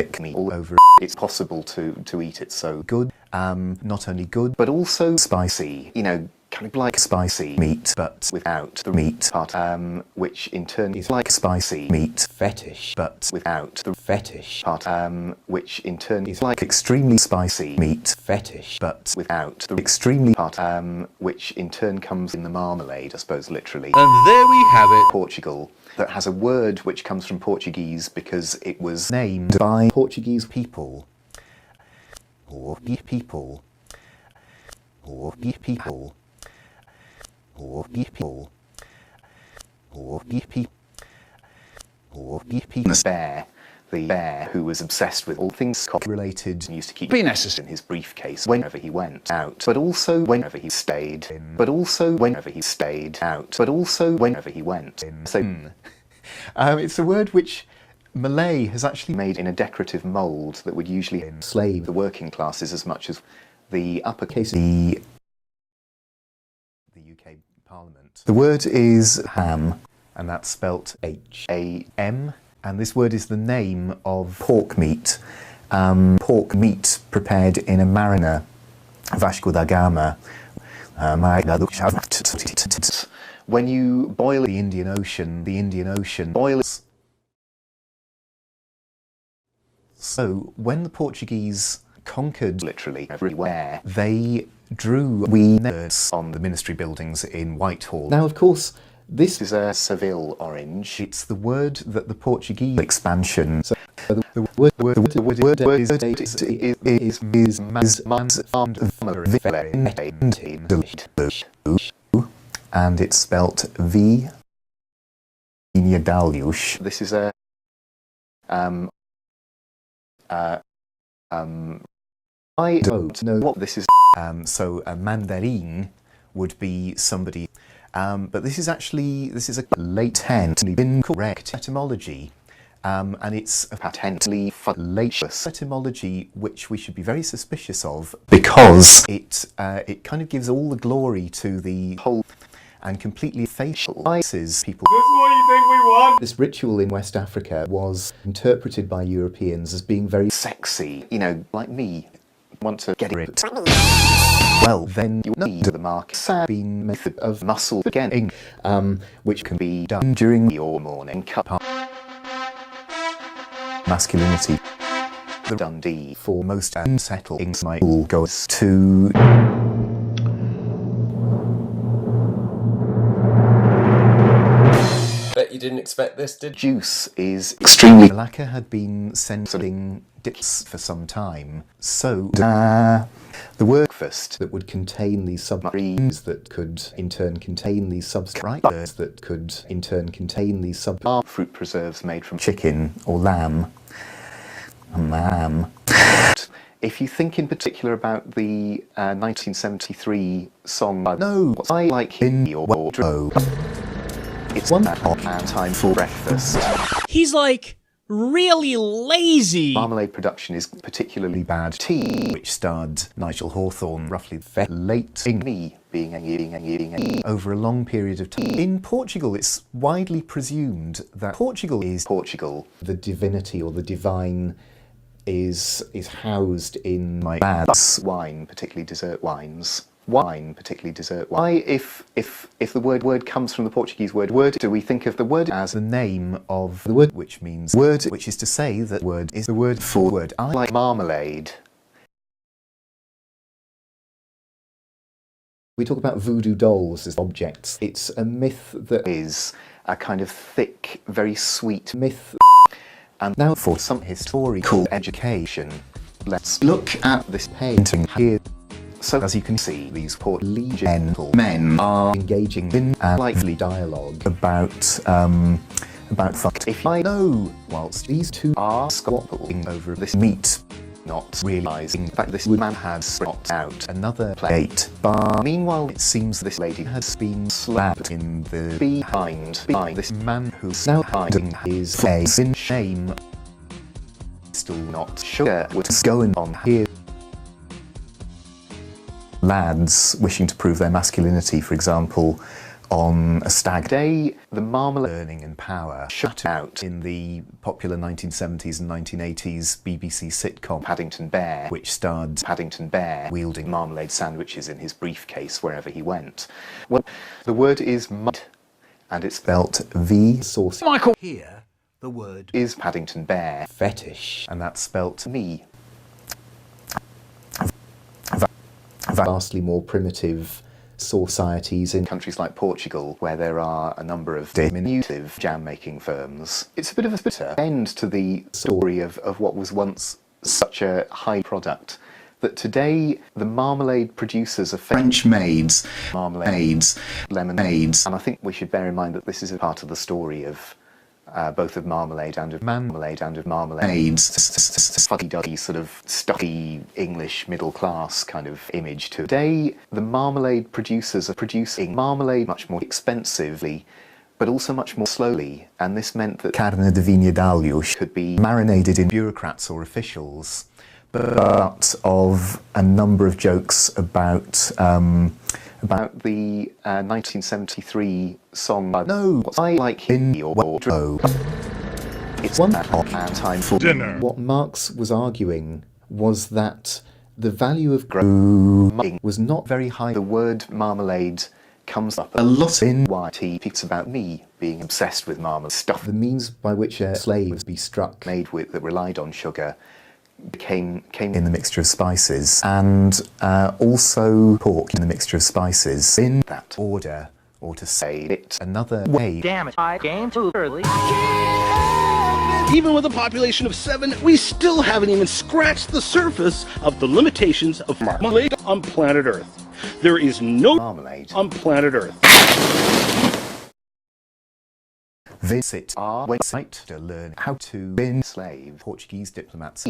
lick me all over. It's possible to eat it so good. Not only good, but also spicy. You know, kind of like spicy meat, but without the meat part, which in turn is like spicy meat fetish, but without the fetish part, which in turn is like extremely spicy meat fetish, but without the extremely part, which in turn comes in the marmalade, I suppose, literally. And there we have it. Portugal, that has a word which comes from Portuguese because it was named by Portuguese people. Or people. Or people. Or people. Or people. Or people. The bear who was obsessed with all things cock-related and used to keep penises in his briefcase whenever he went out, but also whenever he stayed in, but also whenever he stayed out, but also whenever he went in. So, it's a word which Malay has actually made in a decorative mould that would usually enslave the working classes as much as the upper case. The UK Parliament. The word is ham, and that's spelt H-A-M. And this word is the name of pork meat. Pork meat prepared in a marina, Vasco da Gama. When you boil the Indian Ocean boils. So when the Portuguese conquered literally everywhere, they drew nerds on the ministry buildings in Whitehall. Now, of course, this is a Seville orange. It's the word that the Portuguese expansion. So the word is and it's spelt Vindaloo. This is a I don't know what this is. So a mandarin would be somebody. But this is a latently incorrect etymology, and it's a patently fallacious etymology which we should be very suspicious of because it kind of gives all the glory to the whole and completely facializes people. This is what you think we want? This ritual in West Africa was interpreted by Europeans as being very sexy, you know, like me. Want to get it. Well, then you need the Sabine method of muscle getting, which can be done during your morning cup. Masculinity. The Dundee for most unsettling smile goes to. Bet you didn't expect this, did you? Juice is extremely. The lacquer had been censoring dips for some time, so the workfast that would contain these submarines that could in turn contain these subscribers that could in turn contain these fruit preserves made from chicken or lamb. If you think in particular about the 1973 song No, What I Like in Your Wardrobe, it's one time for breakfast. He's like really lazy. Marmalade production is particularly bad. Tea, which starred Nigel Hawthorne roughly late in me being over a long period of time. In Portugal, it's widely presumed that Portugal is Portugal. The divinity or the divine is housed in my bad wine, particularly dessert wines. Why, if the word comes from the Portuguese word, do we think of the word as the name of the word, which means word, which is to say that word is the word for word. I like marmalade. We talk about voodoo dolls as objects. It's a myth that is a kind of thick, very sweet myth. And now for some historical education, let's look at this painting here. So as you can see, these portly gentlemen are engaging in a lively dialogue about fuck. If I know, whilst these two are squabbling over this meat, not realising that this man has brought out another plate bar. Meanwhile, it seems this lady has been slapped in the behind by this man who's now hiding his face in shame. Still not sure what's going on here. Lads wishing to prove their masculinity, for example, on a stag day. The marmalade learning and power shut out in the popular 1970s and 1980s BBC sitcom Paddington Bear, which starred Paddington Bear wielding marmalade sandwiches in his briefcase wherever he went. Well, the word is mud, and it's spelt V sauce. Michael. Here, the word is Paddington Bear fetish, and that's spelt me. Vastly more primitive societies in countries like Portugal, where there are a number of diminutive jam-making firms. It's a bit of a bitter end to the story of what was once such a high product, that today the marmalade producers are French maids, marmalades, lemonades, and I think we should bear in mind that this is a part of the story of both of marmalade and of marmalades, fuddy-duddy sort of stuffy English middle class kind of image to it. Today, the marmalade producers are producing marmalade much more expensively, but also much more slowly, and this meant that carne de Vindaloo could be marinated in bureaucrats or officials, but of a number of jokes about the 1973 song No, I Like In Your Wardrobe. It's one o'clock and time for dinner. What Marx was arguing was that the value of growing was not very high. The word marmalade comes up a lot in YTP. It's about me being obsessed with marmalade stuff. The means by which a slave was be struck, made with that relied on sugar, came in the mixture of spices, and also pork in the mixture of spices in that order, or to say it another way. Damn it, I came too early. Even with a population of 7, we still haven't even scratched the surface of the limitations of marmalade on planet Earth. There is no marmalade on planet Earth. Visit our website to learn how to enslave Portuguese diplomats.